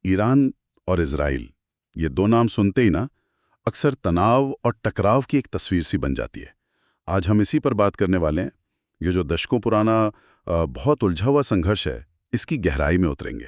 Iran और Israel, ये दो नाम सुनते ही ना अक्सर तनाव और टकराव की एक तस्वीर सी बन जाती है। आज हम इसी पर बात करने वाले हैं। ये जो दशकों पुराना बहुत उलझा हुआ संघर्ष है, इसकी गहराई में उतरेंगे।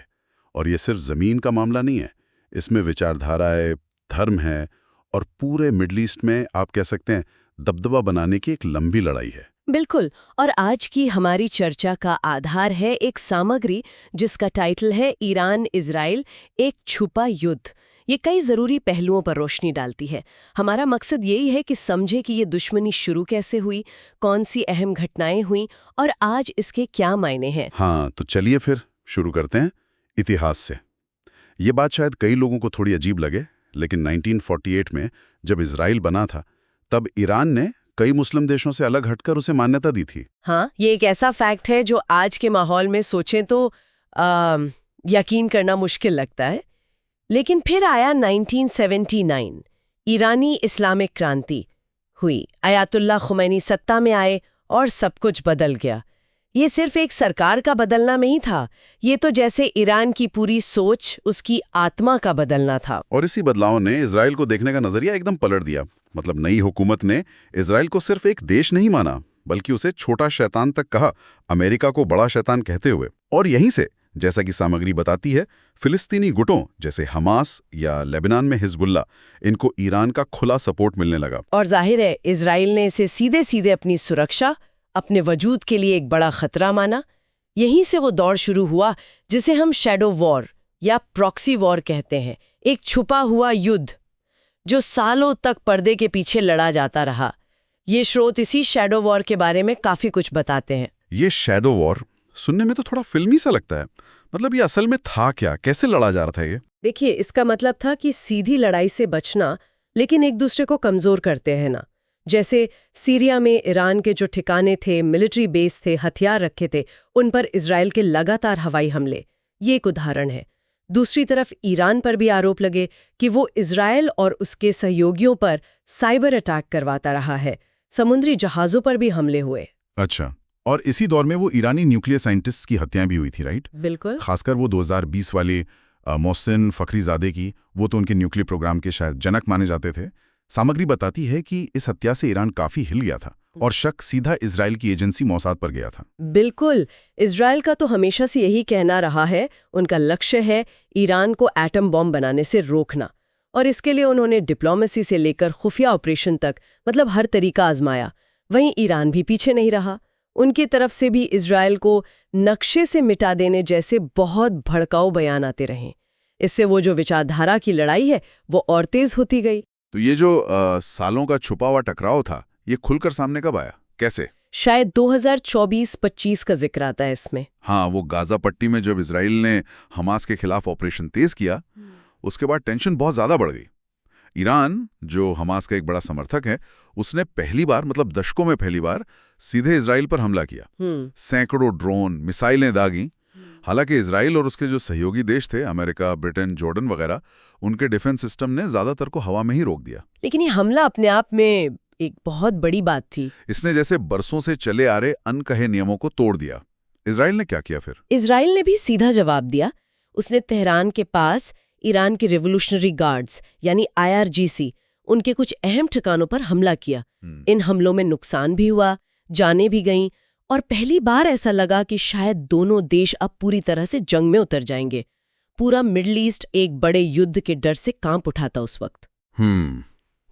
और ये सिर्फ ज़मीन का मामला नहीं है, इसमें विचारधाराएं, धर्म है और पूरे मिडल ईस्ट में आप कह सकते हैं दबदबा बनाने की एक लंबी लड़ाई है। बिल्कुल। और आज की हमारी चर्चा का आधार है एक सामग्री जिसका टाइटल है ईरान इजराइल एक छुपा युद्ध। ये कई ज़रूरी पहलुओं पर रोशनी डालती है। हमारा मकसद यही है कि समझे कि ये दुश्मनी शुरू कैसे हुई, कौन सी अहम घटनाएं हुईं और आज इसके क्या मायने हैं। हाँ, तो चलिए फिर शुरू करते हैं इतिहास से। ये बात शायद कई लोगों को थोड़ी अजीब लगे, लेकिन 1948 में जब इजराइल बना था, तब ईरान ने कई मुस्लिम देशों से अलग हटकर उसे मान्यता दी थी। हाँ, ये एक ऐसा फैक्ट है जो आज के माहौल में सोचें तो यकीन करना मुश्किल लगता है। लेकिन फिर आया 1979, ईरानी इस्लामिक क्रांति हुई, अयातुल्ला खुमैनी सत्ता में आए और सब कुछ बदल गया। ये सिर्फ एक सरकार का बदलना नहीं था, ये तो जैसे ईरान की पूरी सोच, उसकी आत्मा का बदलना था। और इसी बदलाव ने इजराइल को देखने का नजरिया एकदम पलट दिया। मतलब नई हुकूमत ने इजराइल को सिर्फ एक देश नहीं माना, बल्कि उसे छोटा शैतान तक कहा, अमेरिका को बड़ा शैतान कहते हुए। और यहीं से, जैसा कि सामग्री बताती है, फिलिस्तीनी गुटों जैसे हमास या लेबनान में हिजबुल्ला, इनको ईरान का खुला सपोर्ट मिलने लगा। और जाहिर है इजराइल ने इसे सीधे सीधे अपनी सुरक्षा, अपने वजूद के लिए एक बड़ा खतरा माना। यहीं से वो दौर शुरू हुआ जिसे हम शैडो वॉर या प्रॉक्सी वॉर कहते हैं, एक छुपा हुआ युद्ध जो सालों तक पर्दे के पीछे लड़ा जाता रहा। ये स्रोत इसी शैडो वॉर के बारे में काफी कुछ बताते हैं। ये शैडो वॉर सुनने में तो थोड़ा फिल्मी सा लगता है। मतलब ये असल में था क्या, कैसे लड़ा जा रहा था ये? देखिए, इसका मतलब था कि सीधी लड़ाई से बचना, लेकिन एक दूसरे को कमजोर करते हैं ना। जैसे सीरिया में ईरान के जो ठिकाने थे, मिलिट्री बेस थे, हथियार रखे थे, उन पर इजराइल के लगातार हवाई हमले, ये एक उदाहरण है। दूसरी तरफ ईरान पर भी आरोप लगे कि वो इजराइल और उसके सहयोगियों पर साइबर अटैक करवाता रहा है। समुद्री जहाज़ों पर भी हमले हुए। अच्छा, और इसी दौर में वो ईरानी न्यूक्लियर साइंटिस्ट की हत्याएं भी हुई थी, राइट? बिल्कुल। खासकर वो 2020 वाले मोहसिन फखरीजादे की, वो तो उनके न्यूक्लियर प्रोग्राम के शायद जनक माने जाते थे। सामग्री बताती है कि इस हत्या से ईरान काफी हिल गया था और शक सीधा इजराइल की एजेंसी मोसाद पर गया था। बिल्कुल। इजराइल का तो हमेशा से यही कहना रहा है, उनका लक्ष्य है ईरान को एटम बॉम्ब बनाने से रोकना। और इसके लिए उन्होंने डिप्लोमेसी से लेकर खुफिया ऑपरेशन तक, मतलब हर तरीका आजमाया। वहीं ईरान भी पीछे नहीं रहा। उनकी तरफ से भी इजराइल को नक्शे से मिटा देने जैसे बहुत भड़काऊ बयान आते रहे। इससे वो जो विचारधारा की लड़ाई है वो और तेज होती गई। तो ये जो सालों का छुपा हुआ टकराव था, ये खुलकर सामने कब आया, कैसे? शायद 2024-25 का जिक्र आता है इसमें। हाँ, वो गाजा पट्टी में जब इजराइल ने हमास के खिलाफ ऑपरेशन तेज किया, उसके बाद टेंशन बहुत ज्यादा बढ़ गई। ईरान, जो हमास का एक बड़ा समर्थक है, उसने पहली बार, मतलब दशकों में पहली बार, सीधे इजराइल पर हमला किया। सैकड़ों ड्रोन, मिसाइलें दागी। हालांकि इजराइल और उसके जो सहयोगी देश थे, अमेरिका, ब्रिटेन, जॉर्डन वगैरह, उनके डिफेंस सिस्टम ने ज्यादातर को हवा में ही रोक दिया। लेकिन ये हमला अपने आप में एक बहुत बड़ी बात थी। इसने जैसे बरसों से चले आ रहे अनकहे नियमों को तोड़ दिया। इजराइल ने क्या किया फिर? इजराइल ने भी सीधा जवाब दिया। उसने तेहरान के पास ईरान के रिवोल्यूशनरी गार्ड्स यानी IRGC, उनके कुछ अहम ठिकानों पर हमला किया। इन हमलों में नुकसान भी हुआ, जानें भी गईं, और पहली बार ऐसा लगा कि शायद दोनों देश अब पूरी तरह से जंग में उतर जाएंगे। पूरा मिडल ईस्ट एक बड़े युद्ध के डर से कांप उठा था उस वक्त।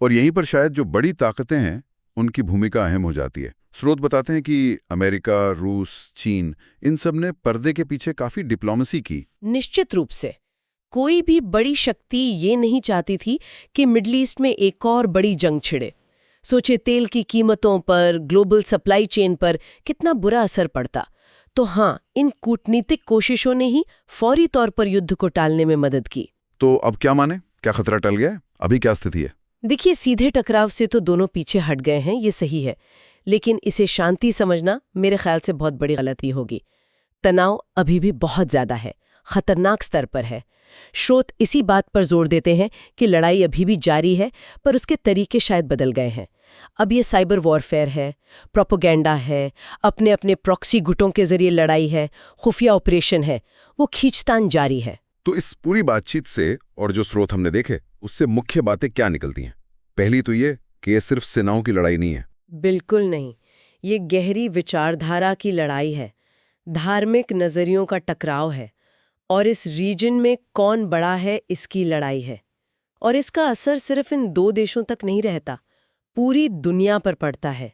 और यहीं पर शायद जो बड़ी ताकतें हैं, उनकी भूमिका अहम हो जाती है। स्रोत बताते हैं कि अमेरिका, रूस, चीन, इन सब ने पर्दे के पीछे काफी डिप्लोमेसी की। निश्चित रूप से कोई भी बड़ी शक्ति ये नहीं चाहती थी कि मिडल ईस्ट में एक और बड़ी जंग छिड़े। सोचे तेल की कीमतों पर, ग्लोबल सप्लाई चेन पर कितना बुरा असर पड़ता। तो हाँ, इन कूटनीतिक कोशिशों ने ही फौरी तौर पर युद्ध को टालने में मदद की। तो अब क्या माने, क्या खतरा टल गया? अभी क्या स्थिति है? देखिए, सीधे टकराव से तो दोनों पीछे हट गए हैं, ये सही है। लेकिन इसे शांति समझना मेरे ख्याल से बहुत बड़ी गलती होगी। तनाव अभी भी बहुत ज्यादा है, खतरनाक स्तर पर है। स्रोत इसी बात पर जोर देते हैं कि लड़ाई अभी भी जारी है, पर उसके तरीके शायद बदल गए हैं। अब ये साइबर वॉरफेयर है, प्रोपेगेंडा है, अपने अपने प्रॉक्सी गुटों के जरिए लड़ाई है, खुफिया ऑपरेशन है, वो खींचतान जारी है। तो इस पूरी बातचीत से और जो स्रोत हमने देखे उससे मुख्य बातें क्या निकलती हैं? पहली तो ये कि ये सिर्फ सेनाओं की लड़ाई नहीं है। बिल्कुल नहीं। ये गहरी विचारधारा की लड़ाई है, धार्मिक नजरियों का टकराव है, और इस रीजन में कौन बड़ा है इसकी लड़ाई है। और इसका असर सिर्फ इन 2 देशों तक नहीं रहता, पूरी दुनिया पर पड़ता है।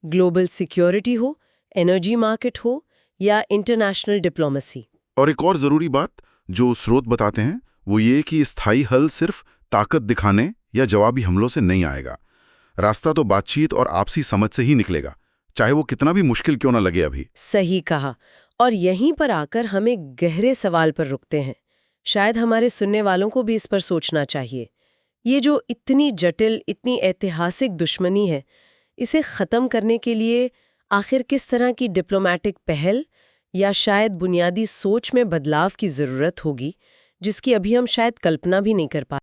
ग्लोबल सिक्योरिटी हो, एनर्जी मार्केट हो या इंटरनेशनल डिप्लोमेसी। और एक और जरूरी बात जो स्रोत बताते हैं वो ये कि स्थायी हल सिर्फ ताकत दिखाने या जवाबी हमलों से नहीं आएगा। रास्ता तो बातचीत और आपसी समझ से ही निकलेगा, चाहे वो कितना भी मुश्किल क्यों ना लगे अभी। सही कहा। और यहीं पर आकर हम एक गहरे सवाल पर रुकते हैं। शायद हमारे सुनने वालों को भी इस पर सोचना चाहिए। ये जो इतनी जटिल, इतनी ऐतिहासिक दुश्मनी है, इसे खत्म करने के लिए आखिर किस तरह की डिप्लोमैटिक पहल या शायद बुनियादी सोच में बदलाव की जरूरत होगी, जिसकी अभी हम शायद कल्पना भी नहीं कर पा